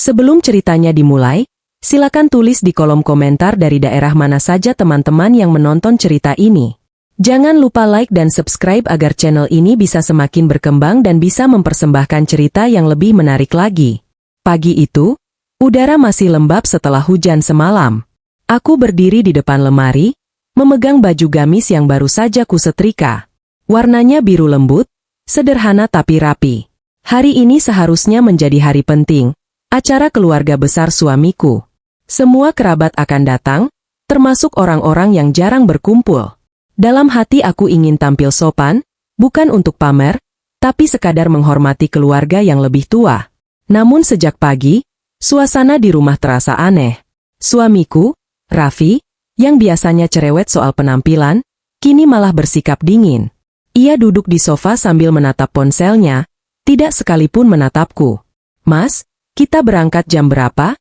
Sebelum ceritanya dimulai, silakan tulis di kolom komentar dari daerah mana saja teman-teman yang menonton cerita ini. Jangan lupa like dan subscribe agar channel ini bisa semakin berkembang dan bisa mempersembahkan cerita yang lebih menarik lagi. Pagi itu, udara masih lembab setelah hujan semalam. Aku berdiri di depan lemari, memegang baju gamis yang baru saja kusetrika. Warnanya biru lembut, sederhana tapi rapi. Hari ini seharusnya menjadi hari penting, acara keluarga besar suamiku. Semua kerabat akan datang, termasuk orang-orang yang jarang berkumpul. Dalam hati aku ingin tampil sopan, bukan untuk pamer, tapi sekadar menghormati keluarga yang lebih tua. Namun sejak pagi, suasana di rumah terasa aneh. Suamiku, Raffi, yang biasanya cerewet soal penampilan, kini malah bersikap dingin. Ia duduk di sofa sambil menatap ponselnya, tidak sekalipun menatapku. "Mas, kita berangkat jam berapa?"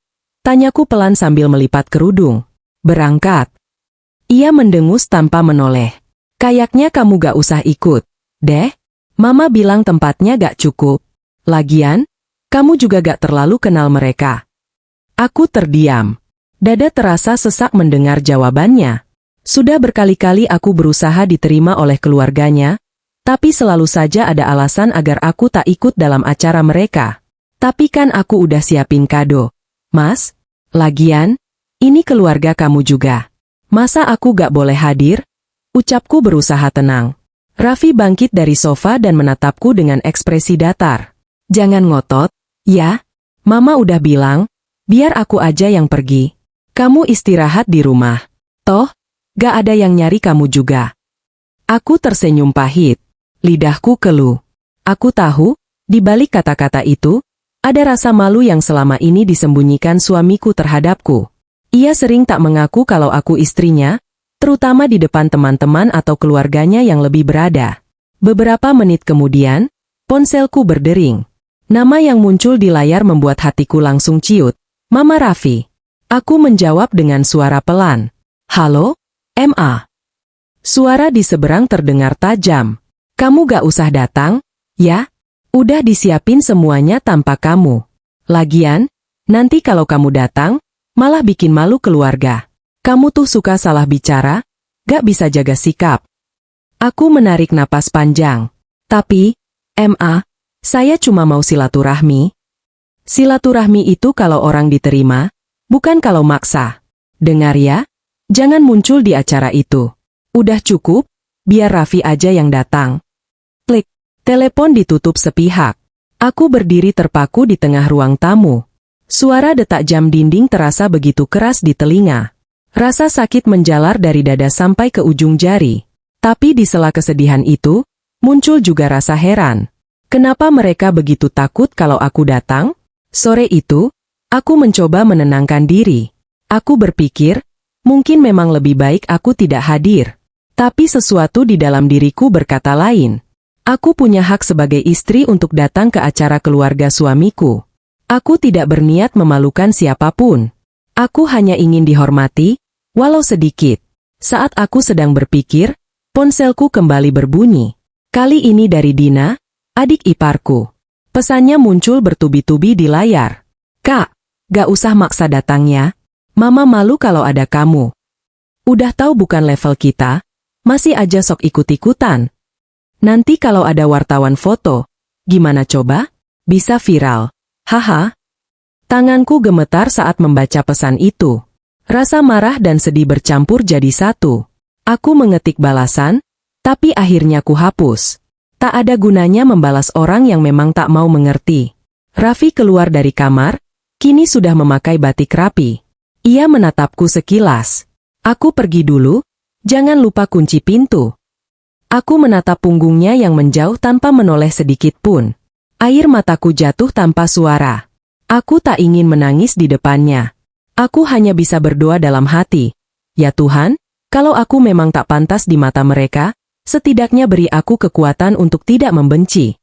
Tanyaku pelan sambil melipat kerudung. "Berangkat." Ia mendengus tanpa menoleh. "Kayaknya kamu gak usah ikut, deh. Mama bilang tempatnya gak cukup. Lagian, kamu juga gak terlalu kenal mereka." Aku terdiam. Dada terasa sesak mendengar jawabannya. Sudah berkali-kali aku berusaha diterima oleh keluarganya, tapi selalu saja ada alasan agar aku tak ikut dalam acara mereka. "Tapi kan aku udah siapin kado, Mas. Lagian, ini keluarga kamu juga. Masa aku gak boleh hadir?" Ucapku berusaha tenang. Raffi bangkit dari sofa dan menatapku dengan ekspresi datar. "Jangan ngotot, ya. Mama udah bilang, biar aku aja yang pergi. Kamu istirahat di rumah. Toh, gak ada yang nyari kamu juga." Aku tersenyum pahit. Lidahku keluh. Aku tahu, di balik kata-kata itu, ada rasa malu yang selama ini disembunyikan suamiku terhadapku. Ia sering tak mengaku kalau aku istrinya, terutama di depan teman-teman atau keluarganya yang lebih berada. Beberapa menit kemudian, ponselku berdering. Nama yang muncul di layar membuat hatiku langsung ciut. "Mama Raffi." Aku menjawab dengan suara pelan. "Halo, Ma." Suara di seberang terdengar tajam. "Kamu gak usah datang, ya? Udah disiapin semuanya tanpa kamu. Lagian, nanti kalau kamu datang, malah bikin malu keluarga. Kamu tuh suka salah bicara, gak bisa jaga sikap." Aku menarik napas panjang. "Tapi, Ma, saya cuma mau silaturahmi." Silaturahmi itu kalau orang diterima, bukan kalau maksa. "Dengar ya, jangan muncul di acara itu. Udah cukup, biar Raffi aja yang datang." Klik. Telepon ditutup sepihak. Aku berdiri terpaku di tengah ruang tamu. Suara detak jam dinding terasa begitu keras di telinga. Rasa sakit menjalar dari dada sampai ke ujung jari. Tapi di sela kesedihan itu, muncul juga rasa heran. Kenapa mereka begitu takut kalau aku datang? Sore itu, aku mencoba menenangkan diri. Aku berpikir, mungkin memang lebih baik aku tidak hadir. Tapi sesuatu di dalam diriku berkata lain. Aku punya hak sebagai istri untuk datang ke acara keluarga suamiku. Aku tidak berniat memalukan siapapun. Aku hanya ingin dihormati, walau sedikit. Saat aku sedang berpikir, ponselku kembali berbunyi. Kali ini dari Dina, adik iparku. Pesannya muncul bertubi-tubi di layar. "Kak, gak usah maksa datangnya. Mama malu kalau ada kamu. Udah tahu bukan level kita, masih aja sok ikut-ikutan. Nanti kalau ada wartawan foto, gimana coba? Bisa viral. Haha." Tanganku gemetar saat membaca pesan itu. Rasa marah dan sedih bercampur jadi satu. Aku mengetik balasan, tapi akhirnya ku hapus. Tak ada gunanya membalas orang yang memang tak mau mengerti. Raffi keluar dari kamar, kini sudah memakai batik rapi. Ia menatapku sekilas. "Aku pergi dulu, jangan lupa kunci pintu." Aku menatap punggungnya yang menjauh tanpa menoleh sedikit pun. Air mataku jatuh tanpa suara. Aku tak ingin menangis di depannya. Aku hanya bisa berdoa dalam hati. "Ya Tuhan, kalau aku memang tak pantas di mata mereka, setidaknya beri aku kekuatan untuk tidak membenci."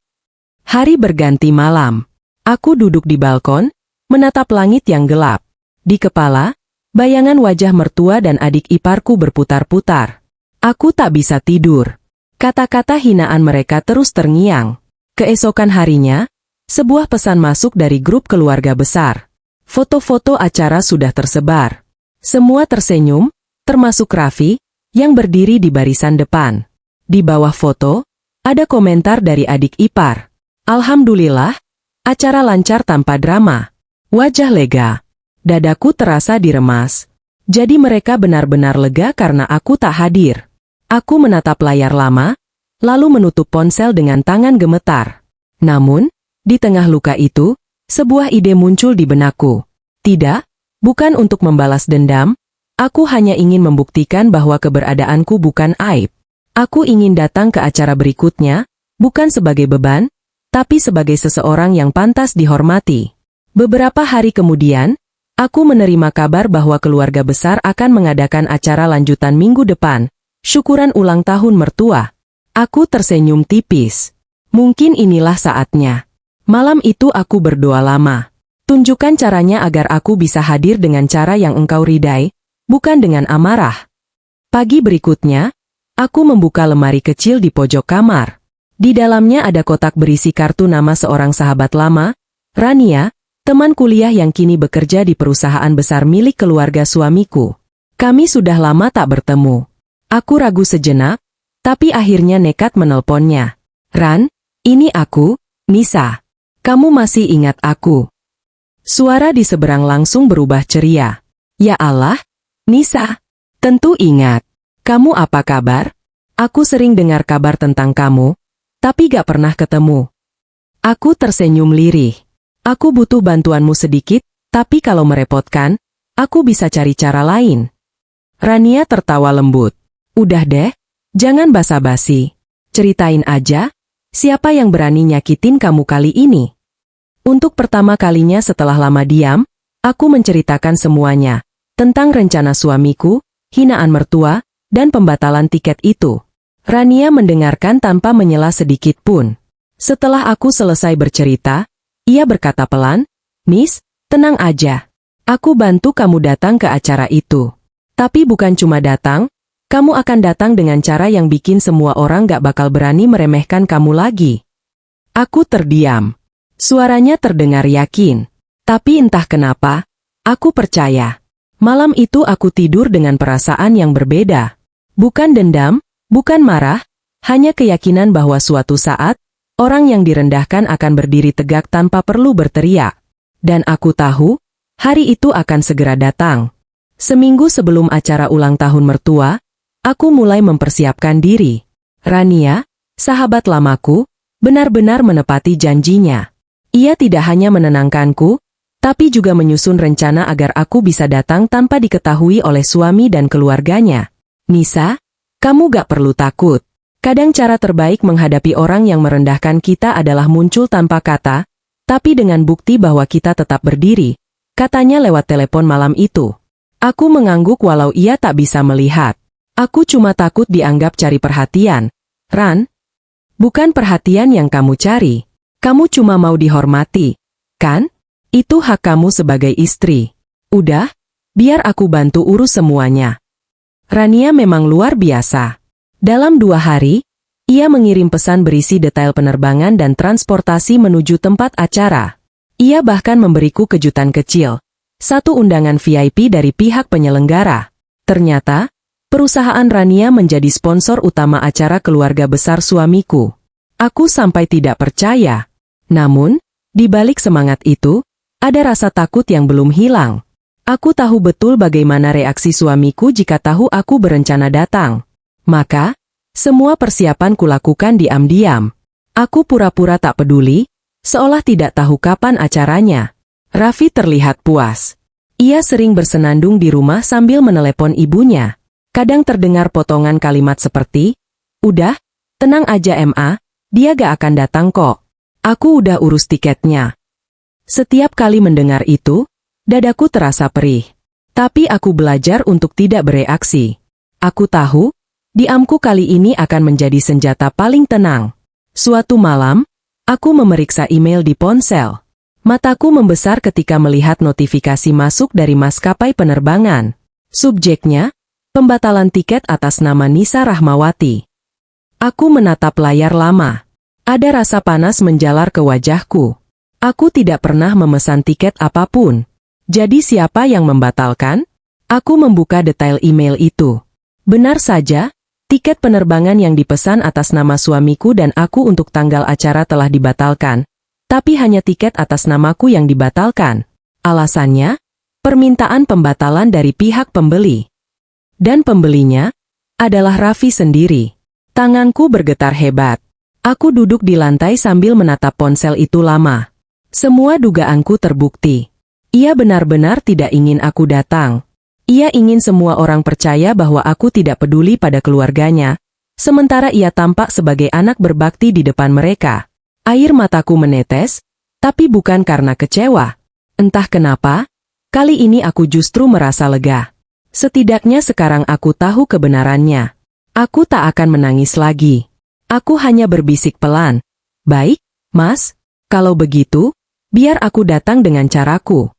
Hari berganti malam. Aku duduk di balkon, menatap langit yang gelap. Di kepala, bayangan wajah mertua dan adik iparku berputar-putar. Aku tak bisa tidur. Kata-kata hinaan mereka terus terngiang. Keesokan harinya, sebuah pesan masuk dari grup keluarga besar. Foto-foto acara sudah tersebar. Semua tersenyum, termasuk Raffi, yang berdiri di barisan depan. Di bawah foto, ada komentar dari adik ipar. Alhamdulillah, acara lancar tanpa drama. Wajah lega. Dadaku terasa diremas. Jadi mereka benar-benar lega karena aku tak hadir. Aku menatap layar lama, lalu menutup ponsel dengan tangan gemetar. Namun, di tengah luka itu, sebuah ide muncul di benakku. Tidak, bukan untuk membalas dendam, aku hanya ingin membuktikan bahwa keberadaanku bukan aib. Aku ingin datang ke acara berikutnya, bukan sebagai beban, tapi sebagai seseorang yang pantas dihormati. Beberapa hari kemudian, aku menerima kabar bahwa keluarga besar akan mengadakan acara lanjutan minggu depan, syukuran ulang tahun mertua. Aku tersenyum tipis. Mungkin inilah saatnya. Malam itu aku berdoa lama. Tunjukkan caranya agar aku bisa hadir dengan cara yang engkau ridai, bukan dengan amarah. Pagi berikutnya, aku membuka lemari kecil di pojok kamar. Di dalamnya ada kotak berisi kartu nama seorang sahabat lama, Rania, teman kuliah yang kini bekerja di perusahaan besar milik keluarga suamiku. Kami sudah lama tak bertemu. Aku ragu sejenak, tapi akhirnya nekat menelponnya. Ran, ini aku, Nisa. Kamu masih ingat aku? Suara di seberang langsung berubah ceria. Ya Allah, Nisa. Tentu ingat. Kamu apa kabar? Aku sering dengar kabar tentang kamu, tapi gak pernah ketemu. Aku tersenyum lirih. Aku butuh bantuanmu sedikit, tapi kalau merepotkan, aku bisa cari cara lain. Rania tertawa lembut. Udah deh, jangan basa-basi. Ceritain aja, siapa yang berani nyakitin kamu kali ini? Untuk pertama kalinya setelah lama diam, aku menceritakan semuanya. Tentang rencana suamiku, hinaan mertua, dan pembatalan tiket itu. Rania mendengarkan tanpa menyela sedikit pun. Setelah aku selesai bercerita, ia berkata pelan, Miss, tenang aja. Aku bantu kamu datang ke acara itu. Tapi bukan cuma datang, kamu akan datang dengan cara yang bikin semua orang gak bakal berani meremehkan kamu lagi. Aku terdiam. Suaranya terdengar yakin. Tapi entah kenapa, aku percaya. Malam itu aku tidur dengan perasaan yang berbeda. Bukan dendam, bukan marah, hanya keyakinan bahwa suatu saat, orang yang direndahkan akan berdiri tegak tanpa perlu berteriak. Dan aku tahu, hari itu akan segera datang. Seminggu sebelum acara ulang tahun mertua, aku mulai mempersiapkan diri. Rania, sahabat lamaku, benar-benar menepati janjinya. Ia tidak hanya menenangkanku, tapi juga menyusun rencana agar aku bisa datang tanpa diketahui oleh suami dan keluarganya. Nisa, kamu gak perlu takut. Kadang cara terbaik menghadapi orang yang merendahkan kita adalah muncul tanpa kata, tapi dengan bukti bahwa kita tetap berdiri, katanya lewat telepon malam itu. Aku mengangguk walau ia tak bisa melihat. Aku cuma takut dianggap cari perhatian. Ran, bukan perhatian yang kamu cari. Kamu cuma mau dihormati, kan? Itu hak kamu sebagai istri. Udah, biar aku bantu urus semuanya. Rania memang luar biasa. Dalam 2 hari, ia mengirim pesan berisi detail penerbangan dan transportasi menuju tempat acara. Ia bahkan memberiku kejutan kecil. 1 undangan VIP dari pihak penyelenggara. Ternyata, perusahaan Rania menjadi sponsor utama acara keluarga besar suamiku. Aku sampai tidak percaya. Namun, di balik semangat itu, ada rasa takut yang belum hilang. Aku tahu betul bagaimana reaksi suamiku jika tahu aku berencana datang. Maka, semua persiapan kulakukan diam-diam. Aku pura-pura tak peduli, seolah tidak tahu kapan acaranya. Raffi terlihat puas. Ia sering bersenandung di rumah sambil menelepon ibunya. Kadang terdengar potongan kalimat seperti, "Udah, tenang aja Ma, dia gak akan datang kok. Aku udah urus tiketnya." Setiap kali mendengar itu, dadaku terasa perih. Tapi aku belajar untuk tidak bereaksi. Aku tahu, diamku kali ini akan menjadi senjata paling tenang. Suatu malam, aku memeriksa email di ponsel. Mataku membesar ketika melihat notifikasi masuk dari maskapai penerbangan. Subjeknya, pembatalan tiket atas nama Nisa Rahmawati. Aku menatap layar lama. Ada rasa panas menjalar ke wajahku. Aku tidak pernah memesan tiket apapun. Jadi siapa yang membatalkan? Aku membuka detail email itu. Benar saja, tiket penerbangan yang dipesan atas nama suamiku dan aku untuk tanggal acara telah dibatalkan. Tapi hanya tiket atas namaku yang dibatalkan. Alasannya, permintaan pembatalan dari pihak pembeli. Dan pembelinya adalah Raffi sendiri. Tanganku bergetar hebat. Aku duduk di lantai sambil menatap ponsel itu lama. Semua dugaanku terbukti. Ia benar-benar tidak ingin aku datang. Ia ingin semua orang percaya bahwa aku tidak peduli pada keluarganya, sementara ia tampak sebagai anak berbakti di depan mereka. Air mataku menetes, tapi bukan karena kecewa. Entah kenapa, kali ini aku justru merasa lega. Setidaknya sekarang aku tahu kebenarannya. Aku tak akan menangis lagi. Aku hanya berbisik pelan. Baik, Mas, kalau begitu, biar aku datang dengan caraku.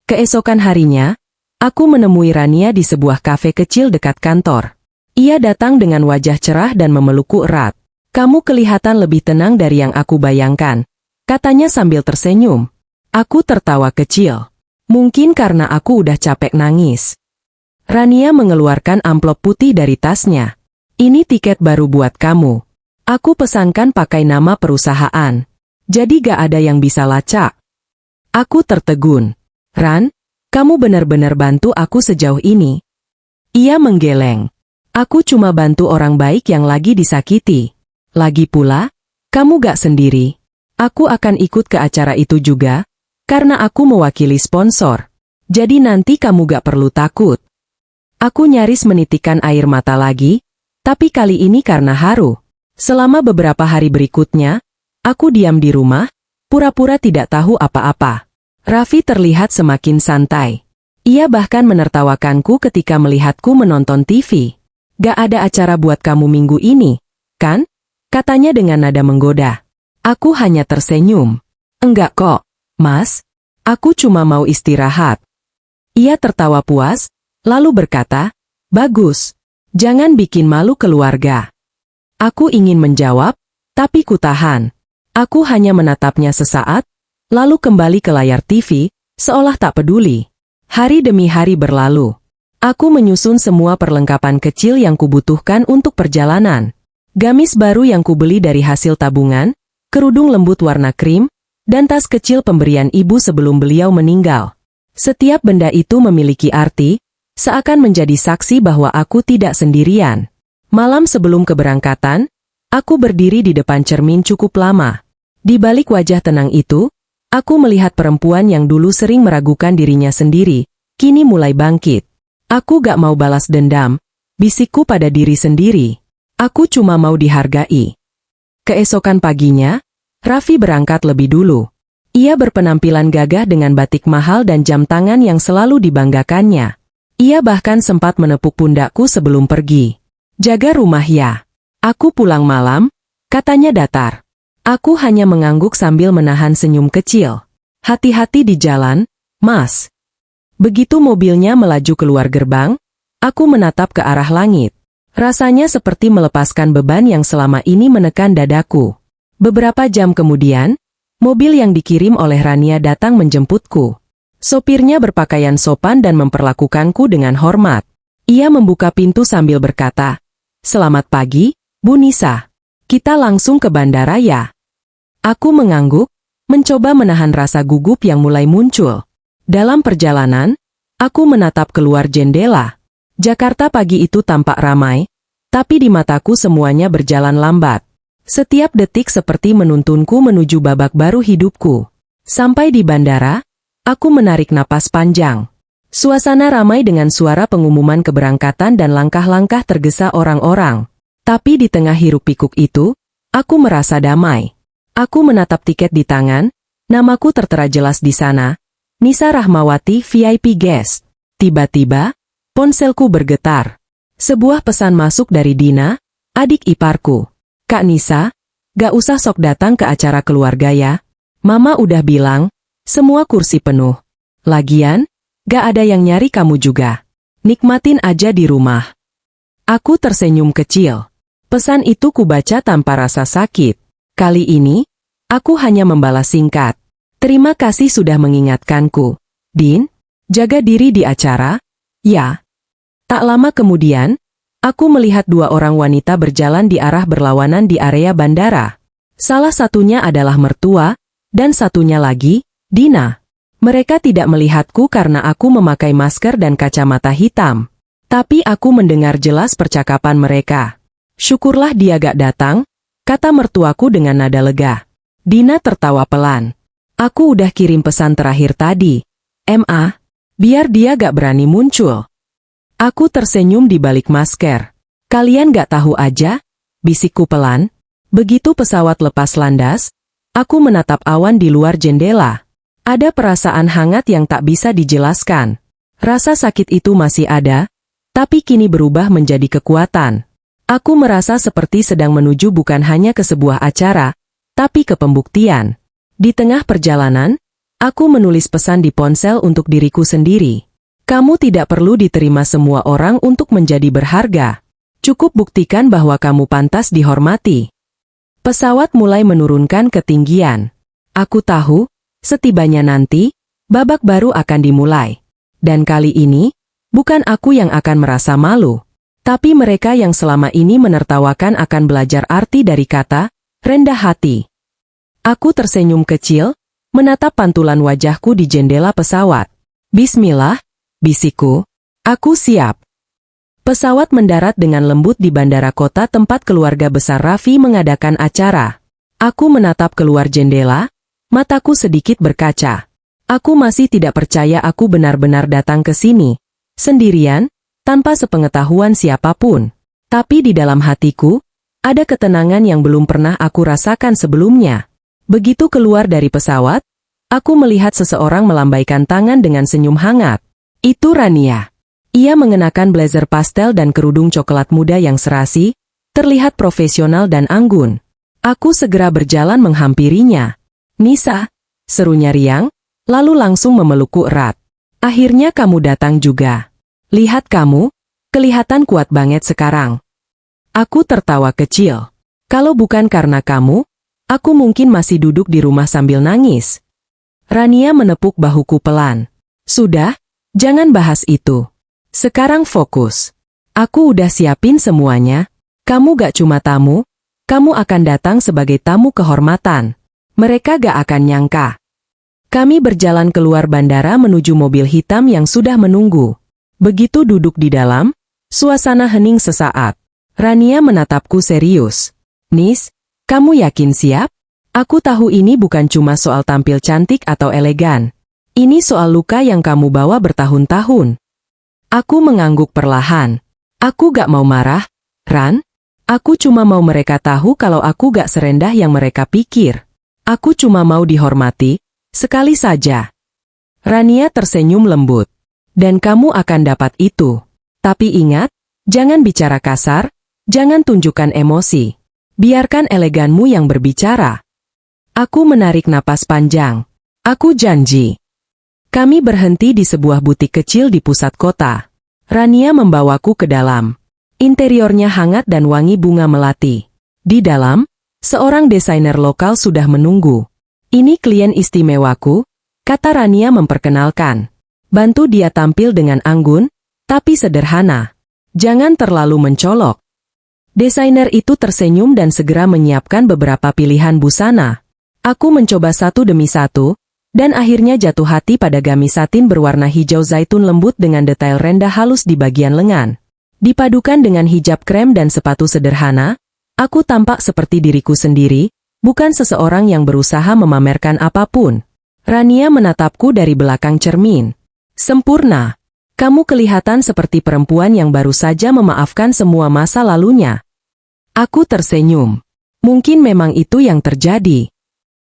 Keesokan harinya, aku menemui Rania di sebuah kafe kecil dekat kantor. Ia datang dengan wajah cerah dan memelukku erat. Kamu kelihatan lebih tenang dari yang aku bayangkan, katanya sambil tersenyum. Aku tertawa kecil. Mungkin karena aku udah capek nangis. Rania mengeluarkan amplop putih dari tasnya. Ini tiket baru buat kamu. Aku pesankan pakai nama perusahaan. Jadi gak ada yang bisa lacak. Aku tertegun. Ran, kamu benar-benar bantu aku sejauh ini. Ia menggeleng. Aku cuma bantu orang baik yang lagi disakiti. Lagi pula, kamu gak sendiri. Aku akan ikut ke acara itu juga, karena aku mewakili sponsor. Jadi nanti kamu gak perlu takut. Aku nyaris menitikkan air mata lagi, tapi kali ini karena haru. Selama beberapa hari berikutnya, aku diam di rumah, pura-pura tidak tahu apa-apa. Raffi terlihat semakin santai. Ia bahkan menertawakanku ketika melihatku menonton TV. Gak ada acara buat kamu minggu ini, kan? Katanya dengan nada menggoda. Aku hanya tersenyum. Enggak kok, Mas. Aku cuma mau istirahat. Ia tertawa puas, lalu berkata, bagus. Jangan bikin malu keluarga. Aku ingin menjawab, tapi kutahan. Aku hanya menatapnya sesaat, lalu kembali ke layar TV, seolah tak peduli. Hari demi hari berlalu. Aku menyusun semua perlengkapan kecil yang kubutuhkan untuk perjalanan. Gamis baru yang kubeli dari hasil tabungan, kerudung lembut warna krim, dan tas kecil pemberian ibu sebelum beliau meninggal. Setiap benda itu memiliki arti, seakan menjadi saksi bahwa aku tidak sendirian. Malam sebelum keberangkatan, aku berdiri di depan cermin cukup lama. Di balik wajah tenang itu, aku melihat perempuan yang dulu sering meragukan dirinya sendiri, kini mulai bangkit. Aku gak mau balas dendam, bisikku pada diri sendiri. Aku cuma mau dihargai. Keesokan paginya, Raffi berangkat lebih dulu. Ia berpenampilan gagah dengan batik mahal dan jam tangan yang selalu dibanggakannya. Ia bahkan sempat menepuk pundakku sebelum pergi. Jaga rumah ya. Aku pulang malam, katanya datar. Aku hanya mengangguk sambil menahan senyum kecil. Hati-hati di jalan, Mas. Begitu mobilnya melaju keluar gerbang, aku menatap ke arah langit. Rasanya seperti melepaskan beban yang selama ini menekan dadaku. Beberapa jam kemudian, mobil yang dikirim oleh Rania datang menjemputku. Sopirnya berpakaian sopan dan memperlakukanku dengan hormat. Ia membuka pintu sambil berkata, "Selamat pagi, Bu Nisa. Kita langsung ke bandara ya?" Aku mengangguk, mencoba menahan rasa gugup yang mulai muncul. Dalam perjalanan, aku menatap keluar jendela. Jakarta pagi itu tampak ramai, tapi di mataku semuanya berjalan lambat. Setiap detik seperti menuntunku menuju babak baru hidupku. Sampai di bandara, aku menarik napas panjang. Suasana ramai dengan suara pengumuman keberangkatan dan langkah-langkah tergesa orang-orang. Tapi di tengah hiruk-pikuk itu, aku merasa damai. Aku menatap tiket di tangan, namaku tertera jelas di sana, Nisa Rahmawati VIP Guest. Tiba-tiba, ponselku bergetar. Sebuah pesan masuk dari Dina, adik iparku. "Kak Nisa, gak usah sok datang ke acara keluarga ya. Mama udah bilang, semua kursi penuh. Lagian, gak ada yang nyari kamu juga. Nikmatin aja di rumah." Aku tersenyum kecil. Pesan itu kubaca tanpa rasa sakit. Kali ini, aku hanya membalas singkat. "Terima kasih sudah mengingatkanku, Din." Jaga diri di acara? Ya. Tak lama kemudian, aku melihat dua orang wanita berjalan di arah berlawanan di area bandara. Salah satunya adalah mertua, dan satunya lagi, Dina. Mereka tidak melihatku karena aku memakai masker dan kacamata hitam. Tapi aku mendengar jelas percakapan mereka. Syukurlah dia gak datang, kata mertuaku dengan nada lega. Dina tertawa pelan. Aku udah kirim pesan terakhir tadi. Biar dia gak berani muncul. Aku tersenyum di balik masker. Kalian gak tahu aja? Bisikku pelan. Begitu pesawat lepas landas, aku menatap awan di luar jendela. Ada perasaan hangat yang tak bisa dijelaskan. Rasa sakit itu masih ada, tapi kini berubah menjadi kekuatan. Aku merasa seperti sedang menuju bukan hanya ke sebuah acara, tapi ke pembuktian. Di tengah perjalanan, aku menulis pesan di ponsel untuk diriku sendiri. Kamu tidak perlu diterima semua orang untuk menjadi berharga. Cukup buktikan bahwa kamu pantas dihormati. Pesawat mulai menurunkan ketinggian. Aku tahu, setibanya nanti, babak baru akan dimulai. Dan kali ini, bukan aku yang akan merasa malu. Tapi mereka yang selama ini menertawakan akan belajar arti dari kata, rendah hati. Aku tersenyum kecil, menatap pantulan wajahku di jendela pesawat. Bismillah, bisikku. Aku siap. Pesawat mendarat dengan lembut di bandara kota tempat keluarga besar Raffi mengadakan acara. Aku menatap keluar jendela, mataku sedikit berkaca. Aku masih tidak percaya aku benar-benar datang ke sini, sendirian, tanpa sepengetahuan siapapun. Tapi di dalam hatiku, ada ketenangan yang belum pernah aku rasakan sebelumnya. Begitu keluar dari pesawat, aku melihat seseorang melambaikan tangan dengan senyum hangat. Itu Rania. Ia mengenakan blazer pastel dan kerudung coklat muda yang serasi, terlihat profesional dan anggun. Aku segera berjalan menghampirinya. Nisa, serunya riang, lalu langsung memelukku erat. Akhirnya kamu datang juga. Lihat kamu, kelihatan kuat banget sekarang. Aku tertawa kecil. Kalau bukan karena kamu, aku mungkin masih duduk di rumah sambil nangis. Rania menepuk bahuku pelan. Sudah, jangan bahas itu. Sekarang fokus. Aku udah siapin semuanya. Kamu gak cuma tamu, kamu akan datang sebagai tamu kehormatan. Mereka gak akan nyangka. Kami berjalan keluar bandara menuju mobil hitam yang sudah menunggu. Begitu duduk di dalam, suasana hening sesaat. Rania menatapku serius. Nis, kamu yakin siap? Aku tahu ini bukan cuma soal tampil cantik atau elegan. Ini soal luka yang kamu bawa bertahun-tahun. Aku mengangguk perlahan. Aku gak mau marah, Ran. Aku cuma mau mereka tahu kalau aku gak serendah yang mereka pikir. Aku cuma mau dihormati, sekali saja. Rania tersenyum lembut. Dan kamu akan dapat itu. Tapi ingat, jangan bicara kasar, jangan tunjukkan emosi. Biarkan eleganmu yang berbicara. Aku menarik napas panjang. Aku janji. Kami berhenti di sebuah butik kecil di pusat kota. Rania membawaku ke dalam. Interiornya hangat dan wangi bunga melati. Di dalam, seorang desainer lokal sudah menunggu. Ini klien istimewaku, kata Rania memperkenalkan. Bantu dia tampil dengan anggun, tapi sederhana. Jangan terlalu mencolok. Desainer itu tersenyum dan segera menyiapkan beberapa pilihan busana. Aku mencoba satu demi satu, dan akhirnya jatuh hati pada gamis satin berwarna hijau zaitun lembut dengan detail rendah halus di bagian lengan. Dipadukan dengan hijab krem dan sepatu sederhana, aku tampak seperti diriku sendiri, bukan seseorang yang berusaha memamerkan apapun. Rania menatapku dari belakang cermin. Sempurna. Kamu kelihatan seperti perempuan yang baru saja memaafkan semua masa lalunya. Aku tersenyum. Mungkin memang itu yang terjadi.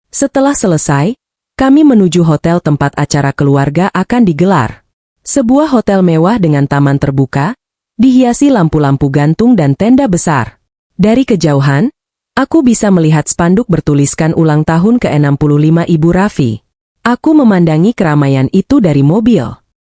Setelah selesai, kami menuju hotel tempat acara keluarga akan digelar. Sebuah hotel mewah dengan taman terbuka, dihiasi lampu-lampu gantung dan tenda besar. Dari kejauhan, aku bisa melihat spanduk bertuliskan ulang tahun ke-65 Ibu Raffi. Aku memandangi keramaian itu dari mobil.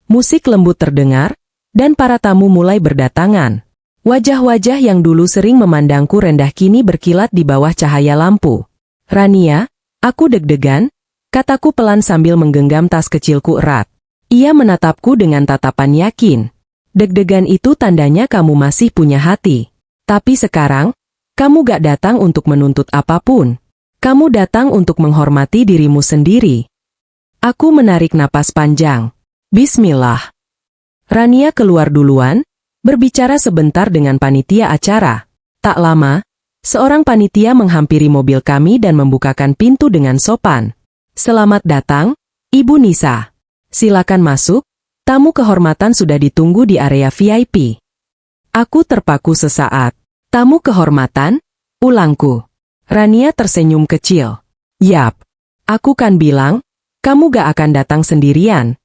Musik lembut terdengar, dan para tamu mulai berdatangan. Wajah-wajah yang dulu sering memandangku rendah kini berkilat di bawah cahaya lampu. Rania, aku deg-degan, kataku pelan sambil menggenggam tas kecilku erat. Ia menatapku dengan tatapan yakin. Deg-degan itu tandanya kamu masih punya hati. Tapi sekarang, kamu gak datang untuk menuntut apapun. Kamu datang untuk menghormati dirimu sendiri. Aku menarik napas panjang. Bismillah. Rania keluar duluan, berbicara sebentar dengan panitia acara. Tak lama, seorang panitia menghampiri mobil kami dan membukakan pintu dengan sopan. Selamat datang, Ibu Nisa. Silakan masuk, tamu kehormatan sudah ditunggu di area VIP. Aku terpaku sesaat. Tamu kehormatan? Ulangku. Rania tersenyum kecil. Yap, aku kan bilang, kamu gak akan datang sendirian.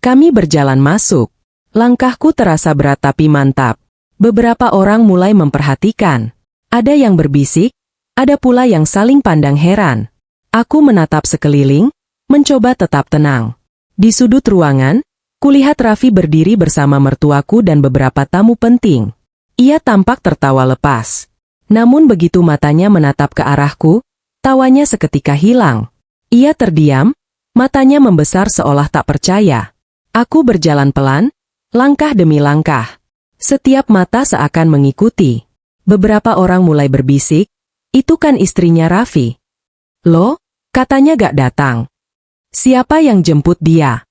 Kami berjalan masuk. Langkahku terasa berat tapi mantap. Beberapa orang mulai memperhatikan. Ada yang berbisik, ada pula yang saling pandang heran. Aku menatap sekeliling, mencoba tetap tenang. Di sudut ruangan, kulihat Raffi berdiri bersama mertuaku dan beberapa tamu penting. Ia tampak tertawa lepas. Namun begitu matanya menatap ke arahku, tawanya seketika hilang. Ia terdiam, matanya membesar seolah tak percaya. Aku berjalan pelan, langkah demi langkah. Setiap mata seakan mengikuti. Beberapa orang mulai berbisik, itu kan istrinya Raffi. Loh, katanya gak datang. Siapa yang jemput dia?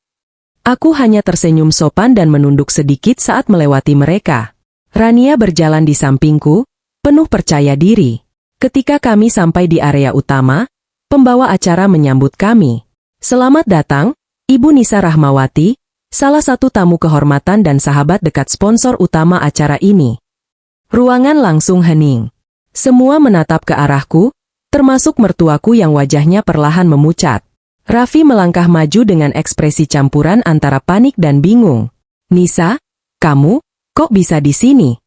Aku hanya tersenyum sopan dan menunduk sedikit saat melewati mereka. Rania berjalan di sampingku, penuh percaya diri. Ketika kami sampai di area utama, pembawa acara menyambut kami. Selamat datang, Ibu Nisa Rahmawati, salah satu tamu kehormatan dan sahabat dekat sponsor utama acara ini. Ruangan langsung hening. Semua menatap ke arahku, termasuk mertuaku yang wajahnya perlahan memucat. Raffi melangkah maju dengan ekspresi campuran antara panik dan bingung. Nisa, kamu, kok bisa di sini?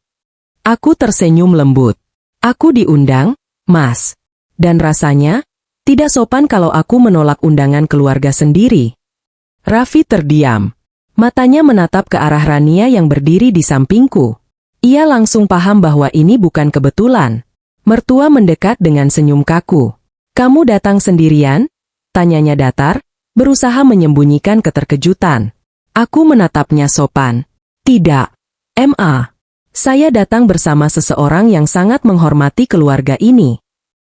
Aku tersenyum lembut. Aku diundang, Mas. Dan rasanya, tidak sopan kalau aku menolak undangan keluarga sendiri. Raffi terdiam. Matanya menatap ke arah Rania yang berdiri di sampingku. Ia langsung paham bahwa ini bukan kebetulan. Mertua mendekat dengan senyum kaku. Kamu datang sendirian? Tanyanya datar, berusaha menyembunyikan keterkejutan. Aku menatapnya sopan. Tidak. Ma. Saya datang bersama seseorang yang sangat menghormati keluarga ini.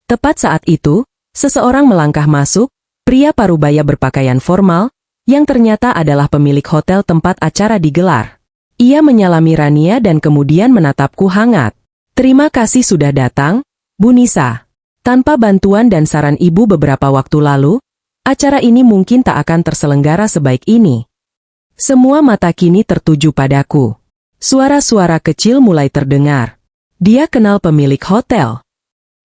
Tepat saat itu, seseorang melangkah masuk, pria parubaya berpakaian formal, yang ternyata adalah pemilik hotel tempat acara digelar. Ia menyalami Rania dan kemudian menatapku hangat. Terima kasih sudah datang, Bu Nisa. Tanpa bantuan dan saran ibu beberapa waktu lalu, acara ini mungkin tak akan terselenggara sebaik ini. Semua mata kini tertuju padaku. Suara-suara kecil mulai terdengar. Dia kenal pemilik hotel.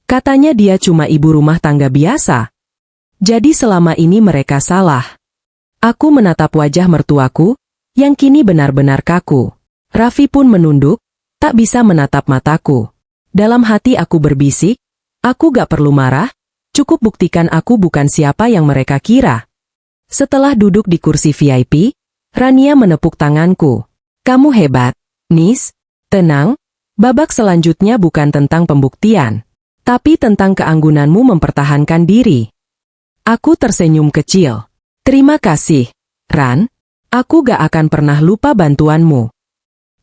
Katanya dia cuma ibu rumah tangga biasa. Jadi selama ini mereka salah. Aku menatap wajah mertuaku, yang kini benar-benar kaku. Raffi pun menunduk, tak bisa menatap mataku. Dalam hati aku berbisik, aku gak perlu marah, cukup buktikan aku bukan siapa yang mereka kira. Setelah duduk di kursi VIP, Rania menepuk tanganku. Kamu hebat, Nis. Tenang, babak selanjutnya bukan tentang pembuktian, tapi tentang keanggunanmu mempertahankan diri. Aku tersenyum kecil. Terima kasih, Ran. Aku gak akan pernah lupa bantuanmu.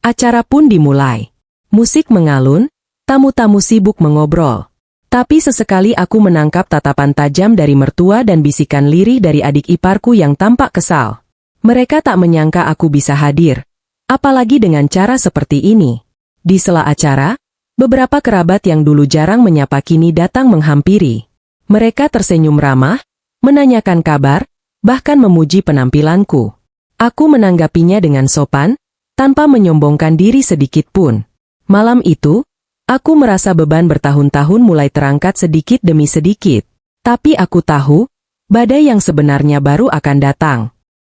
Acara pun dimulai. Musik mengalun, tamu-tamu sibuk mengobrol. Tapi sesekali aku menangkap tatapan tajam dari mertua dan bisikan lirih dari adik iparku yang tampak kesal. Mereka tak menyangka aku bisa hadir, apalagi dengan cara seperti ini. Di sela acara, beberapa kerabat yang dulu jarang menyapa kini datang menghampiri. Mereka tersenyum ramah, menanyakan kabar, bahkan memuji penampilanku. Aku menanggapinya dengan sopan, tanpa menyombongkan diri sedikit pun. Malam itu, aku merasa beban bertahun-tahun mulai terangkat sedikit demi sedikit. Tapi aku tahu, badai yang sebenarnya baru akan datang.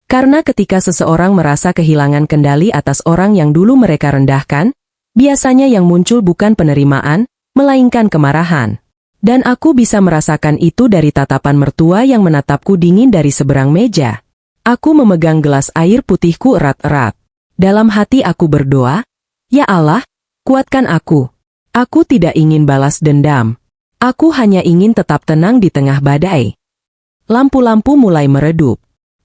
Karena ketika seseorang merasa kehilangan kendali atas orang yang dulu mereka rendahkan, biasanya yang muncul bukan penerimaan, melainkan kemarahan. Dan aku bisa merasakan itu dari tatapan mertua yang menatapku dingin dari seberang meja. Aku memegang gelas air putihku erat-erat. Dalam hati aku berdoa, ya Allah, kuatkan aku. Aku tidak ingin balas dendam. Aku hanya ingin tetap tenang di tengah badai. Lampu-lampu mulai meredup.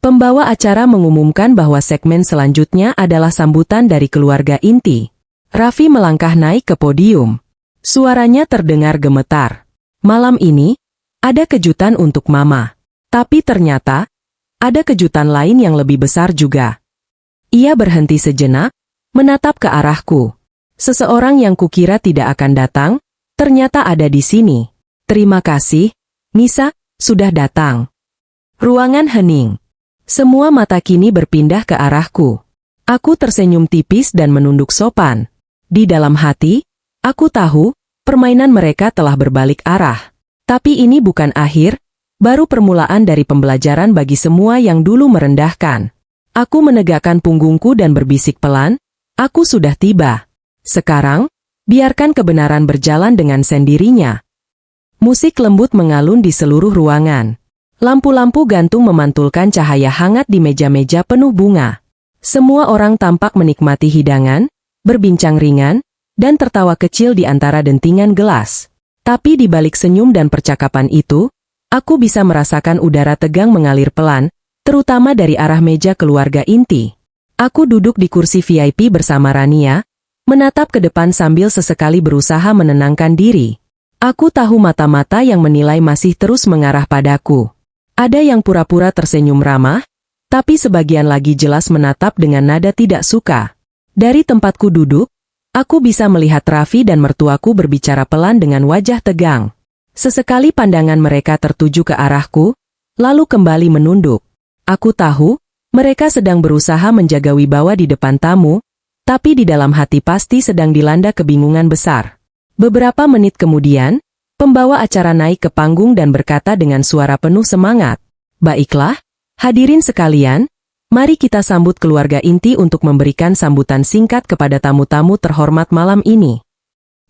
Pembawa acara mengumumkan bahwa segmen selanjutnya adalah sambutan dari keluarga inti. Raffi melangkah naik ke podium. Suaranya terdengar gemetar. Malam ini, ada kejutan untuk Mama. Tapi ternyata, ada kejutan lain yang lebih besar juga. Ia berhenti sejenak, menatap ke arahku. Seseorang yang kukira tidak akan datang, ternyata ada di sini. Terima kasih, Nisa, sudah datang. Ruangan hening. Semua mata kini berpindah ke arahku. Aku tersenyum tipis dan menunduk sopan. Di dalam hati, aku tahu, permainan mereka telah berbalik arah. Tapi ini bukan akhir, baru permulaan dari pembelajaran bagi semua yang dulu merendahkan. Aku menegakkan punggungku dan berbisik pelan, aku sudah tiba. Sekarang, biarkan kebenaran berjalan dengan sendirinya. Musik lembut mengalun di seluruh ruangan. Lampu-lampu gantung memantulkan cahaya hangat di meja-meja penuh bunga. Semua orang tampak menikmati hidangan, berbincang ringan, dan tertawa kecil di antara dentingan gelas. Tapi di balik senyum dan percakapan itu, aku bisa merasakan udara tegang mengalir pelan, terutama dari arah meja keluarga inti. Aku duduk di kursi VIP bersama Rania, menatap ke depan sambil sesekali berusaha menenangkan diri. Aku tahu mata-mata yang menilai masih terus mengarah padaku. Ada yang pura-pura tersenyum ramah, tapi sebagian lagi jelas menatap dengan nada tidak suka. Dari tempatku duduk, aku bisa melihat Raffi dan mertuaku berbicara pelan dengan wajah tegang. Sesekali pandangan mereka tertuju ke arahku, lalu kembali menunduk. Aku tahu, mereka sedang berusaha menjaga wibawa di depan tamu, tapi di dalam hati pasti sedang dilanda kebingungan besar. Beberapa menit kemudian, pembawa acara naik ke panggung dan berkata dengan suara penuh semangat, "Baiklah, hadirin sekalian, mari kita sambut keluarga inti untuk memberikan sambutan singkat kepada tamu-tamu terhormat malam ini."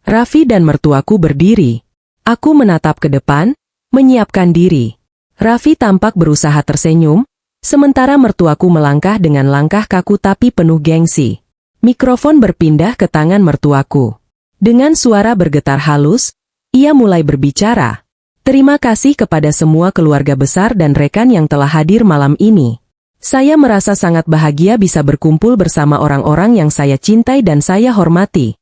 Raffi dan mertuaku berdiri. Aku menatap ke depan, menyiapkan diri. Raffi tampak berusaha tersenyum, sementara mertuaku melangkah dengan langkah kaku tapi penuh gengsi. Mikrofon berpindah ke tangan mertuaku. Dengan suara bergetar halus, ia mulai berbicara. "Terima kasih kepada semua keluarga besar dan rekan yang telah hadir malam ini. Saya merasa sangat bahagia bisa berkumpul bersama orang-orang yang saya cintai dan saya hormati."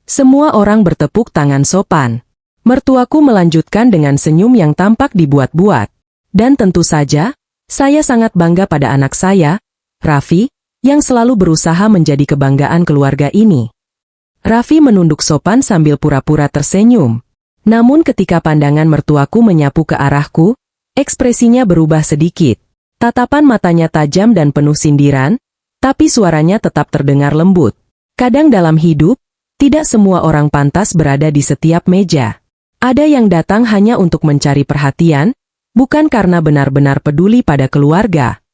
Semua orang bertepuk tangan sopan. Mertuaku melanjutkan dengan senyum yang tampak dibuat-buat. "Dan tentu saja, saya sangat bangga pada anak saya, Raffi, yang selalu berusaha menjadi kebanggaan keluarga ini." Raffi menunduk sopan sambil pura-pura tersenyum. Namun ketika pandangan mertuaku menyapu ke arahku, ekspresinya berubah sedikit. Tatapan matanya tajam dan penuh sindiran, tapi suaranya tetap terdengar lembut. Kadang dalam hidup, tidak semua orang pantas berada di setiap meja. Ada yang datang hanya untuk mencari perhatian, bukan karena benar-benar peduli pada keluarga.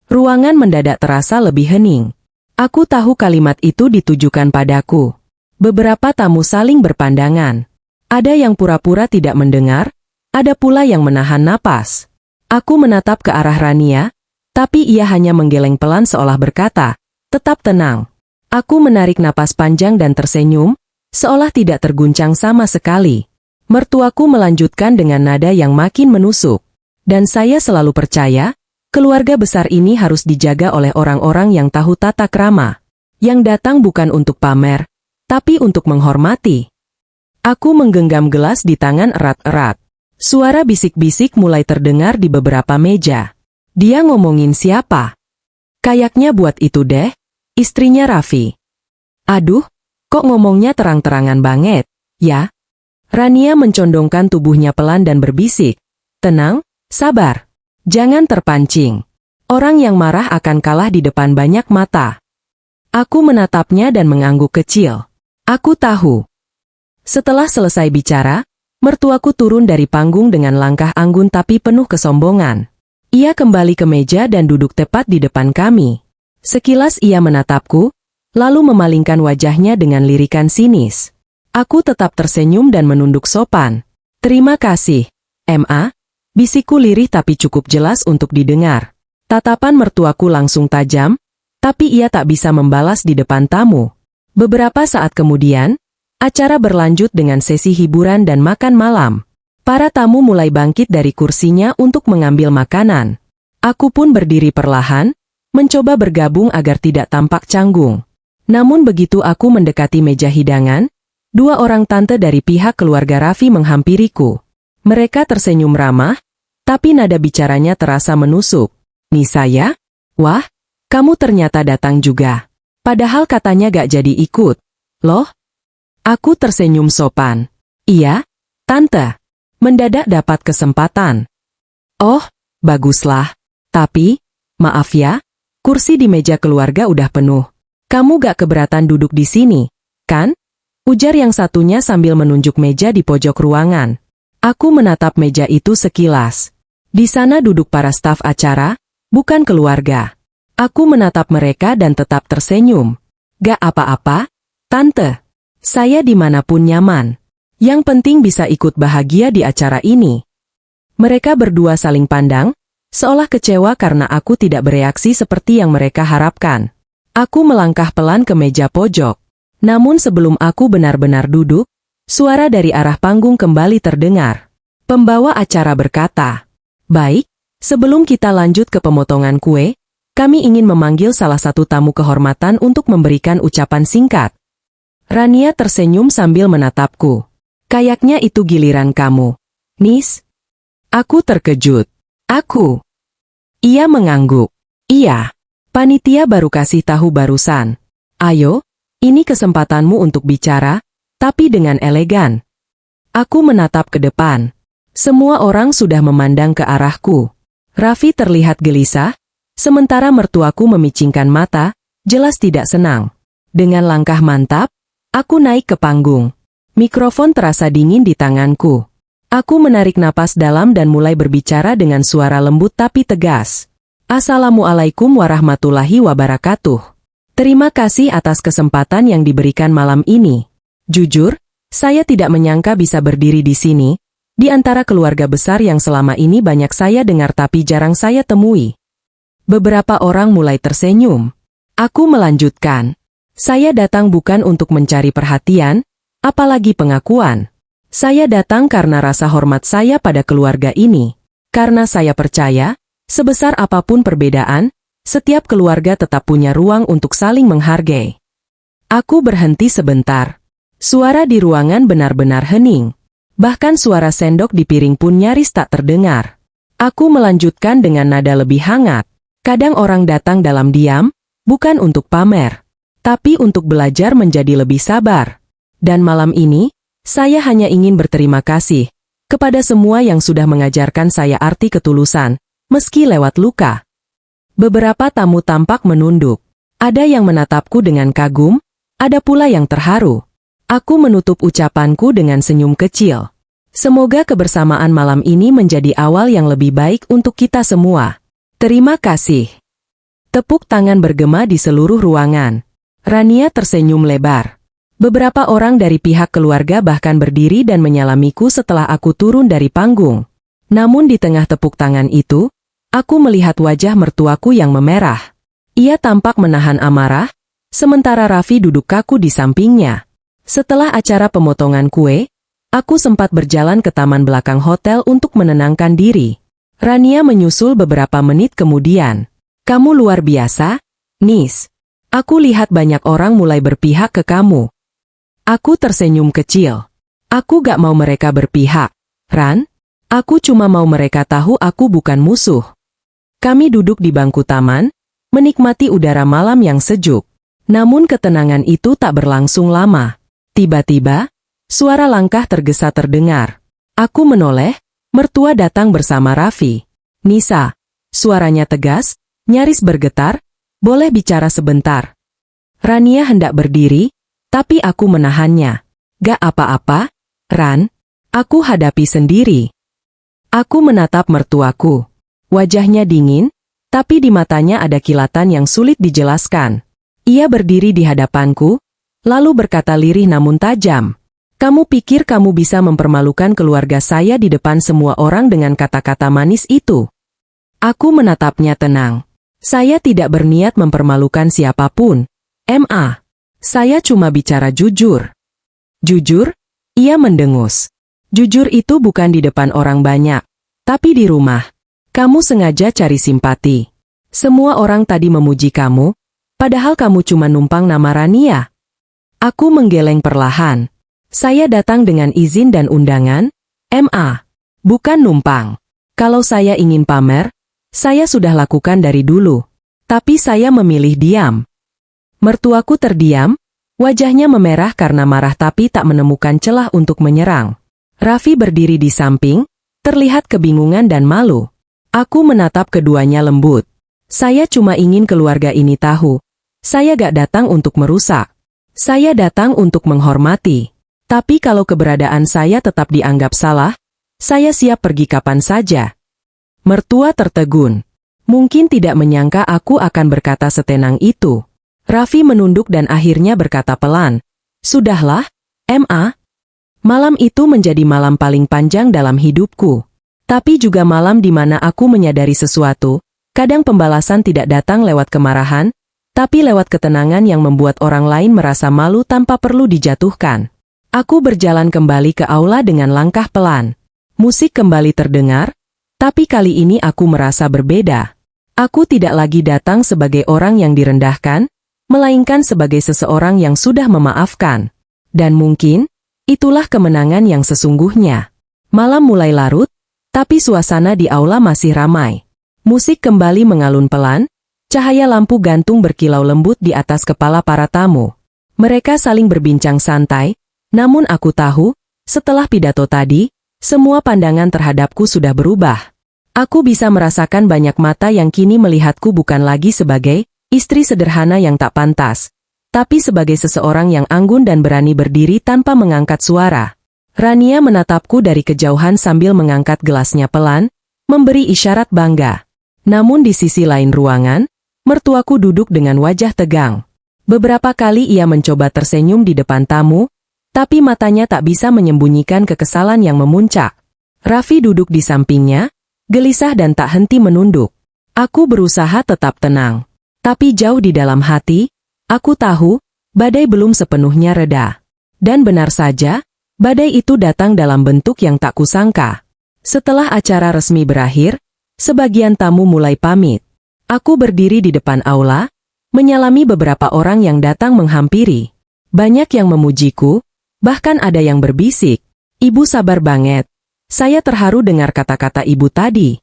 Ruangan mendadak terasa lebih hening. Aku tahu kalimat itu ditujukan padaku. Beberapa tamu saling berpandangan. Ada yang pura-pura tidak mendengar, ada pula yang menahan napas. Aku menatap ke arah Rania, tapi ia hanya menggeleng pelan seolah berkata, "Tetap tenang." Aku menarik napas panjang dan tersenyum, seolah tidak terguncang sama sekali. Mertuaku melanjutkan dengan nada yang makin menusuk. "Dan saya selalu percaya, keluarga besar ini harus dijaga oleh orang-orang yang tahu tata krama. Yang datang bukan untuk pamer, tapi untuk menghormati." Aku menggenggam gelas di tangan erat-erat. Suara bisik-bisik mulai terdengar di beberapa meja. "Dia ngomongin siapa? Kayaknya buat itu deh, istrinya Raffi." "Aduh, kok ngomongnya terang-terangan banget, ya?" Rania mencondongkan tubuhnya pelan dan berbisik, "Tenang, sabar. Jangan terpancing. Orang yang marah akan kalah di depan banyak mata." Aku menatapnya dan mengangguk kecil. Aku tahu. Setelah selesai bicara, mertuaku turun dari panggung dengan langkah anggun tapi penuh kesombongan. Ia kembali ke meja dan duduk tepat di depan kami. Sekilas ia menatapku, lalu memalingkan wajahnya dengan lirikan sinis. Aku tetap tersenyum dan menunduk sopan. "Terima kasih, Ma," bisikku lirih tapi cukup jelas untuk didengar. Tatapan mertuaku langsung tajam, tapi ia tak bisa membalas di depan tamu. Beberapa saat kemudian, acara berlanjut dengan sesi hiburan dan makan malam. Para tamu mulai bangkit dari kursinya untuk mengambil makanan. Aku pun berdiri perlahan, mencoba bergabung agar tidak tampak canggung. Namun begitu aku mendekati meja hidangan, dua orang tante dari pihak keluarga Raffi menghampiriku. Mereka tersenyum ramah, tapi nada bicaranya terasa menusuk. "Nisa ya? Wah, kamu ternyata datang juga. Padahal katanya gak jadi ikut." "Loh?" Aku tersenyum sopan. "Iya, tante. Mendadak dapat kesempatan." "Oh, baguslah. Tapi, maaf ya, kursi di meja keluarga udah penuh. Kamu gak keberatan duduk di sini, kan?" ujar yang satunya sambil menunjuk meja di pojok ruangan. Aku menatap meja itu sekilas. Di sana duduk para staf acara, bukan keluarga. Aku menatap mereka dan tetap tersenyum. "Gak apa-apa, tante. Saya dimanapun nyaman. Yang penting bisa ikut bahagia di acara ini." Mereka berdua saling pandang, seolah kecewa karena aku tidak bereaksi seperti yang mereka harapkan. Aku melangkah pelan ke meja pojok. Namun sebelum aku benar-benar duduk, suara dari arah panggung kembali terdengar. Pembawa acara berkata, "Baik, sebelum kita lanjut ke pemotongan kue, kami ingin memanggil salah satu tamu kehormatan untuk memberikan ucapan singkat." Rania tersenyum sambil menatapku. "Kayaknya itu giliran kamu, Nis." Aku terkejut. "Aku?" Ia mengangguk. "Iya, panitia baru kasih tahu barusan. Ayo, ini kesempatanmu untuk bicara, tapi dengan elegan." Aku menatap ke depan. Semua orang sudah memandang ke arahku. Raffi terlihat gelisah, sementara mertuaku memicingkan mata, jelas tidak senang. Dengan langkah mantap, aku naik ke panggung. Mikrofon terasa dingin di tanganku. Aku menarik napas dalam dan mulai berbicara dengan suara lembut tapi tegas. "Assalamualaikum warahmatullahi wabarakatuh. Terima kasih atas kesempatan yang diberikan malam ini. Jujur, saya tidak menyangka bisa berdiri di sini, di antara keluarga besar yang selama ini banyak saya dengar tapi jarang saya temui." Beberapa orang mulai tersenyum. Aku melanjutkan. "Saya datang bukan untuk mencari perhatian, apalagi pengakuan. Saya datang karena rasa hormat saya pada keluarga ini. Karena saya percaya, sebesar apapun perbedaan, setiap keluarga tetap punya ruang untuk saling menghargai." Aku berhenti sebentar. Suara di ruangan benar-benar hening. Bahkan suara sendok di piring pun nyaris tak terdengar. Aku melanjutkan dengan nada lebih hangat. "Kadang orang datang dalam diam, bukan untuk pamer, tapi untuk belajar menjadi lebih sabar. Dan malam ini, saya hanya ingin berterima kasih kepada semua yang sudah mengajarkan saya arti ketulusan, meski lewat luka." Beberapa tamu tampak menunduk. Ada yang menatapku dengan kagum, ada pula yang terharu. Aku menutup ucapanku dengan senyum kecil. "Semoga kebersamaan malam ini menjadi awal yang lebih baik untuk kita semua. Terima kasih." Tepuk tangan bergema di seluruh ruangan. Rania tersenyum lebar. Beberapa orang dari pihak keluarga bahkan berdiri dan menyalamiku setelah aku turun dari panggung. Namun di tengah tepuk tangan itu, aku melihat wajah mertuaku yang memerah. Ia tampak menahan amarah, sementara Raffi duduk kaku di sampingnya. Setelah acara pemotongan kue, aku sempat berjalan ke taman belakang hotel untuk menenangkan diri. Rania menyusul beberapa menit kemudian. "Kamu luar biasa, Nis. Aku lihat banyak orang mulai berpihak ke kamu." Aku tersenyum kecil. "Aku gak mau mereka berpihak, Ran. Aku cuma mau mereka tahu aku bukan musuh." Kami duduk di bangku taman, menikmati udara malam yang sejuk. Namun ketenangan itu tak berlangsung lama. Tiba-tiba, suara langkah tergesa terdengar. Aku menoleh, mertua datang bersama Raffi. "Nisa," suaranya tegas, nyaris bergetar, "boleh bicara sebentar?" Rania hendak berdiri, tapi aku menahannya. "Gak apa-apa, Ran. Aku hadapi sendiri." Aku menatap mertuaku. Wajahnya dingin, tapi di matanya ada kilatan yang sulit dijelaskan. Ia berdiri di hadapanku, lalu berkata lirih namun tajam, "Kamu pikir kamu bisa mempermalukan keluarga saya di depan semua orang dengan kata-kata manis itu?" Aku menatapnya tenang. "Saya tidak berniat mempermalukan siapapun, Ma. Saya cuma bicara jujur." "Jujur?" Ia mendengus. "Jujur itu bukan di depan orang banyak, tapi di rumah. Kamu sengaja cari simpati. Semua orang tadi memuji kamu, padahal kamu cuma numpang nama Rania. Aku menggeleng perlahan. Saya datang dengan izin dan undangan, MA. Bukan numpang. Kalau saya ingin pamer, saya sudah lakukan dari dulu. Tapi saya memilih diam. Mertuaku terdiam, wajahnya memerah karena marah tapi tak menemukan celah untuk menyerang. Raffi berdiri di samping, terlihat kebingungan dan malu. Aku menatap keduanya lembut. Saya cuma ingin keluarga ini tahu. Saya gak datang untuk merusak. Saya datang untuk menghormati. Tapi kalau keberadaan saya tetap dianggap salah, saya siap pergi kapan saja. Mertua tertegun. Mungkin tidak menyangka aku akan berkata setenang itu. Raffi menunduk dan akhirnya berkata pelan, "Sudahlah, MA. Malam itu menjadi malam paling panjang dalam hidupku. Tapi juga malam di mana aku menyadari sesuatu. Kadang pembalasan tidak datang lewat kemarahan, tapi lewat ketenangan yang membuat orang lain merasa malu tanpa perlu dijatuhkan." Aku berjalan kembali ke aula dengan langkah pelan. Musik kembali terdengar, tapi kali ini aku merasa berbeda. Aku tidak lagi datang sebagai orang yang direndahkan, melainkan sebagai seseorang yang sudah memaafkan. Dan mungkin, itulah kemenangan yang sesungguhnya. Malam mulai larut, tapi suasana di aula masih ramai. Musik kembali mengalun pelan, cahaya lampu gantung berkilau lembut di atas kepala para tamu. Mereka saling berbincang santai, namun aku tahu, setelah pidato tadi, semua pandangan terhadapku sudah berubah. Aku bisa merasakan banyak mata yang kini melihatku bukan lagi sebagai istri sederhana yang tak pantas, tapi sebagai seseorang yang anggun dan berani berdiri tanpa mengangkat suara. Rania menatapku dari kejauhan sambil mengangkat gelasnya pelan, memberi isyarat bangga. Namun di sisi lain ruangan, mertuaku duduk dengan wajah tegang. Beberapa kali ia mencoba tersenyum di depan tamu, tapi matanya tak bisa menyembunyikan kekesalan yang memuncak. Raffi duduk di sampingnya, gelisah dan tak henti menunduk. Aku berusaha tetap tenang. Tapi jauh di dalam hati, aku tahu, badai belum sepenuhnya reda. Dan benar saja, badai itu datang dalam bentuk yang tak kusangka. Setelah acara resmi berakhir, sebagian tamu mulai pamit. Aku berdiri di depan aula, menyalami beberapa orang yang datang menghampiri. Banyak yang memujiku, bahkan ada yang berbisik, "Ibu sabar banget." Saya terharu dengar kata-kata ibu tadi.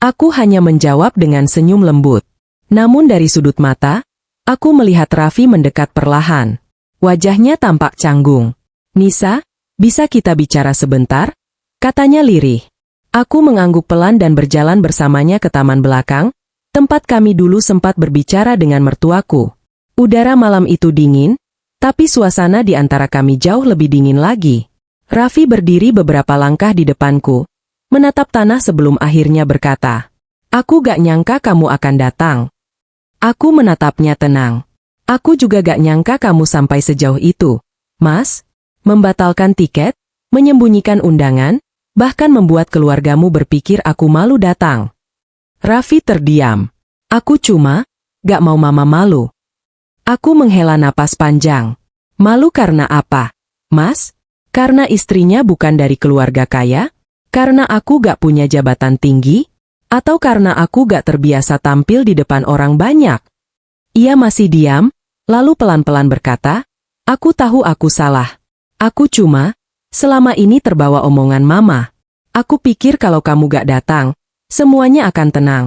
Aku hanya menjawab dengan senyum lembut. Namun dari sudut mata, aku melihat Raffi mendekat perlahan. Wajahnya tampak canggung. "Nisa, bisa kita bicara sebentar?" Katanya lirih. Aku mengangguk pelan dan berjalan bersamanya ke taman belakang, tempat kami dulu sempat berbicara dengan mertuaku. Udara malam itu dingin, tapi suasana di antara kami jauh lebih dingin lagi. Raffi berdiri beberapa langkah di depanku, menatap tanah sebelum akhirnya berkata, "Aku gak nyangka kamu akan datang." Aku menatapnya tenang. "Aku juga gak nyangka kamu sampai sejauh itu, Mas. Membatalkan tiket, menyembunyikan undangan, bahkan membuat keluargamu berpikir aku malu datang." Raffi terdiam. "Aku cuma gak mau mama malu." Aku menghela napas panjang. "Malu karena apa, Mas? Karena istrinya bukan dari keluarga kaya? Karena aku gak punya jabatan tinggi? Atau karena aku gak terbiasa tampil di depan orang banyak?" Ia masih diam, lalu pelan-pelan berkata, "Aku tahu aku salah. Aku cuma selama ini terbawa omongan mama. Aku pikir kalau kamu gak datang, semuanya akan tenang."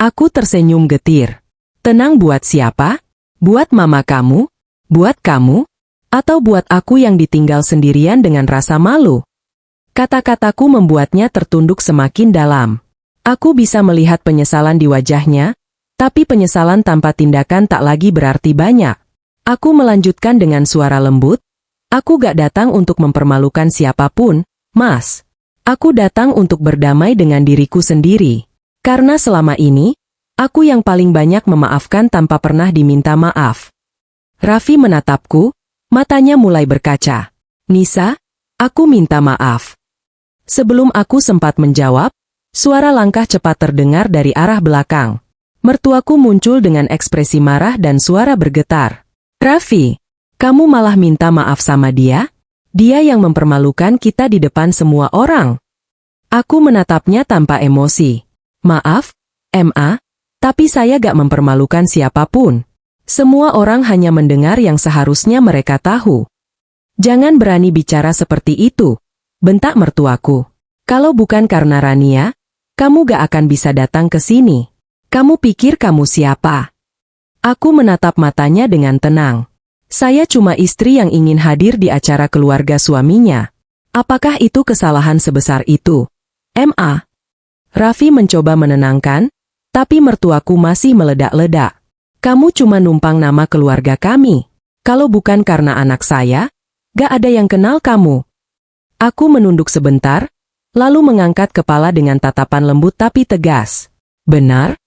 Aku tersenyum getir. "Tenang buat siapa? Buat mama kamu? Buat kamu? Atau buat aku yang ditinggal sendirian dengan rasa malu?" Kata-kataku membuatnya tertunduk semakin dalam. Aku bisa melihat penyesalan di wajahnya, tapi penyesalan tanpa tindakan tak lagi berarti banyak. Aku melanjutkan dengan suara lembut, "Aku gak datang untuk mempermalukan siapapun, Mas. Aku datang untuk berdamai dengan diriku sendiri. Karena selama ini, aku yang paling banyak memaafkan tanpa pernah diminta maaf." Raffi menatapku, matanya mulai berkaca. "Nisa, aku minta maaf." Sebelum aku sempat menjawab, suara langkah cepat terdengar dari arah belakang. Mertuaku muncul dengan ekspresi marah dan suara bergetar. "Raffi, kamu malah minta maaf sama dia? Dia yang mempermalukan kita di depan semua orang." Aku menatapnya tanpa emosi. Maaf, Ma, tapi saya gak mempermalukan siapapun. Semua orang hanya mendengar yang seharusnya mereka tahu. Jangan berani bicara seperti itu, bentak mertuaku. Kalau bukan karena Rania, kamu gak akan bisa datang ke sini. Kamu pikir kamu siapa? Aku menatap matanya dengan tenang. Saya cuma istri yang ingin hadir di acara keluarga suaminya. Apakah itu kesalahan sebesar itu? Ma. Raffi mencoba menenangkan, tapi mertuaku masih meledak-ledak. Kamu cuma numpang nama keluarga kami. Kalau bukan karena anak saya, gak ada yang kenal kamu. Aku menunduk sebentar, lalu mengangkat kepala dengan tatapan lembut tapi tegas. Benar,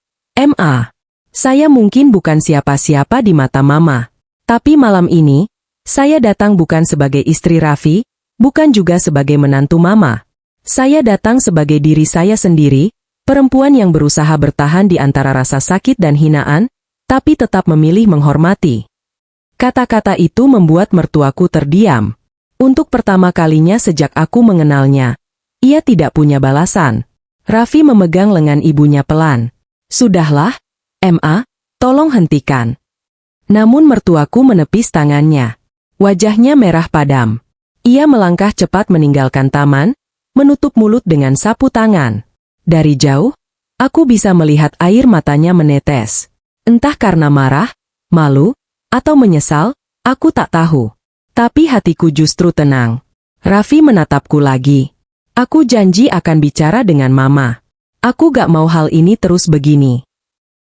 Ma. Saya mungkin bukan siapa-siapa di mata Mama. Tapi malam ini, saya datang bukan sebagai istri Raffi, bukan juga sebagai menantu Mama. Saya datang sebagai diri saya sendiri, perempuan yang berusaha bertahan di antara rasa sakit dan hinaan, tapi tetap memilih menghormati. Kata-kata itu membuat mertuaku terdiam. Untuk pertama kalinya sejak aku mengenalnya, ia tidak punya balasan. Raffi memegang lengan ibunya pelan. Sudahlah, Ma, tolong hentikan. Namun mertuaku menepis tangannya. Wajahnya merah padam. Ia melangkah cepat meninggalkan taman, menutup mulut dengan sapu tangan. Dari jauh, aku bisa melihat air matanya menetes. Entah karena marah, malu, atau menyesal, aku tak tahu. Tapi hatiku justru tenang. Raffi menatapku lagi. Aku janji akan bicara dengan Mama. Aku gak mau hal ini terus begini.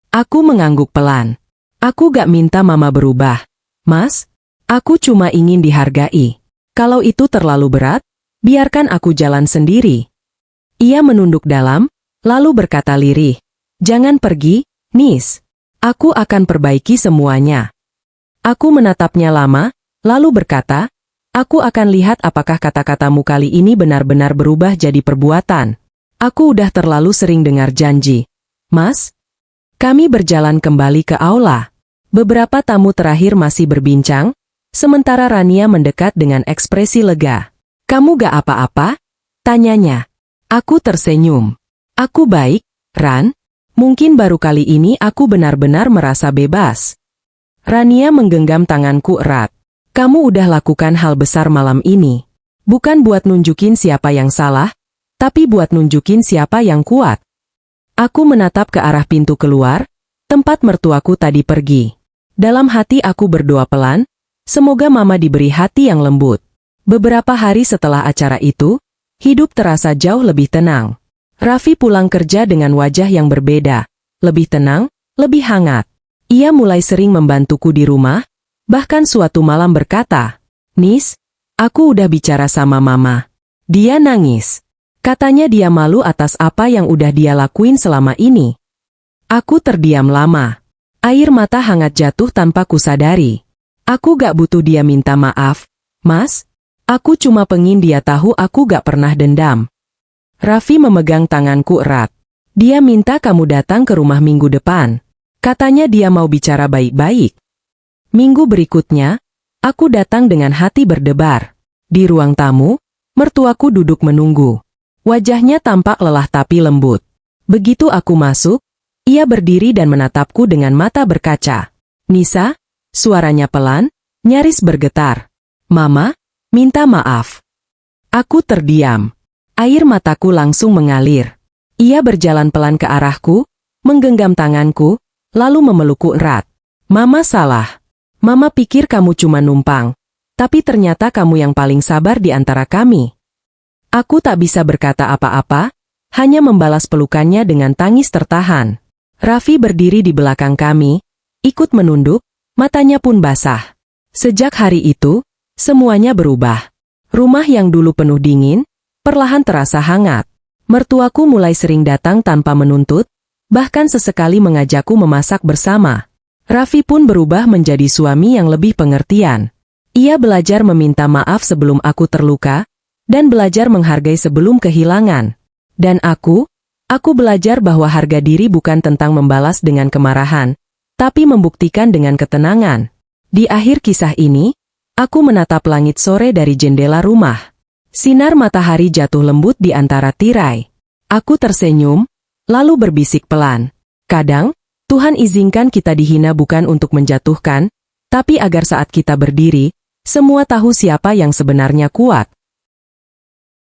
Aku mengangguk pelan. Aku gak minta Mama berubah. Mas, aku cuma ingin dihargai. Kalau itu terlalu berat, biarkan aku jalan sendiri. Ia menunduk dalam, lalu berkata lirih. Jangan pergi, Nis. Aku akan perbaiki semuanya. Aku menatapnya lama, lalu berkata, aku akan lihat apakah kata-katamu kali ini benar-benar berubah jadi perbuatan. Aku udah terlalu sering dengar janji. Mas? Kami berjalan kembali ke aula. Beberapa tamu terakhir masih berbincang, sementara Rania mendekat dengan ekspresi lega. Kamu gak apa-apa? Tanyanya. Aku tersenyum. Aku baik, Ran. Mungkin baru kali ini aku benar-benar merasa bebas. Rania menggenggam tanganku erat. Kamu udah lakukan hal besar malam ini. Bukan buat nunjukin siapa yang salah, tapi buat nunjukin siapa yang kuat. Aku menatap ke arah pintu keluar, tempat mertuaku tadi pergi. Dalam hati aku berdoa pelan, semoga Mama diberi hati yang lembut. Beberapa hari setelah acara itu, hidup terasa jauh lebih tenang. Raffi pulang kerja dengan wajah yang berbeda, lebih tenang, lebih hangat. Ia mulai sering membantuku di rumah, bahkan suatu malam berkata, Nis, aku udah bicara sama Mama. Dia nangis. Katanya dia malu atas apa yang udah dia lakuin selama ini. Aku terdiam lama. Air mata hangat jatuh tanpa kusadari. Aku gak butuh dia minta maaf, Mas. Aku cuma pengin dia tahu aku gak pernah dendam. Raffi memegang tanganku erat. Dia minta kamu datang ke rumah minggu depan. Katanya dia mau bicara baik-baik. Minggu berikutnya, aku datang dengan hati berdebar. Di ruang tamu, mertuaku duduk menunggu. Wajahnya tampak lelah tapi lembut. Begitu aku masuk, ia berdiri dan menatapku dengan mata berkaca. Nisa, suaranya pelan, nyaris bergetar. Mama, minta maaf. Aku terdiam. Air mataku langsung mengalir. Ia berjalan pelan ke arahku, menggenggam tanganku, lalu memelukku erat. Mama salah. Mama pikir kamu cuma numpang. Tapi ternyata kamu yang paling sabar di antara kami. Aku tak bisa berkata apa-apa, hanya membalas pelukannya dengan tangis tertahan. Raffi berdiri di belakang kami, ikut menunduk, matanya pun basah. Sejak hari itu, semuanya berubah. Rumah yang dulu penuh dingin, perlahan terasa hangat. Mertuaku mulai sering datang tanpa menuntut, bahkan sesekali mengajakku memasak bersama. Raffi pun berubah menjadi suami yang lebih pengertian. Ia belajar meminta maaf sebelum aku terluka, dan belajar menghargai sebelum kehilangan. Dan aku belajar bahwa harga diri bukan tentang membalas dengan kemarahan, tapi membuktikan dengan ketenangan. Di akhir kisah ini, aku menatap langit sore dari jendela rumah. Sinar matahari jatuh lembut di antara tirai. Aku tersenyum, lalu berbisik pelan. Kadang, Tuhan izinkan kita dihina bukan untuk menjatuhkan, tapi agar saat kita berdiri, semua tahu siapa yang sebenarnya kuat.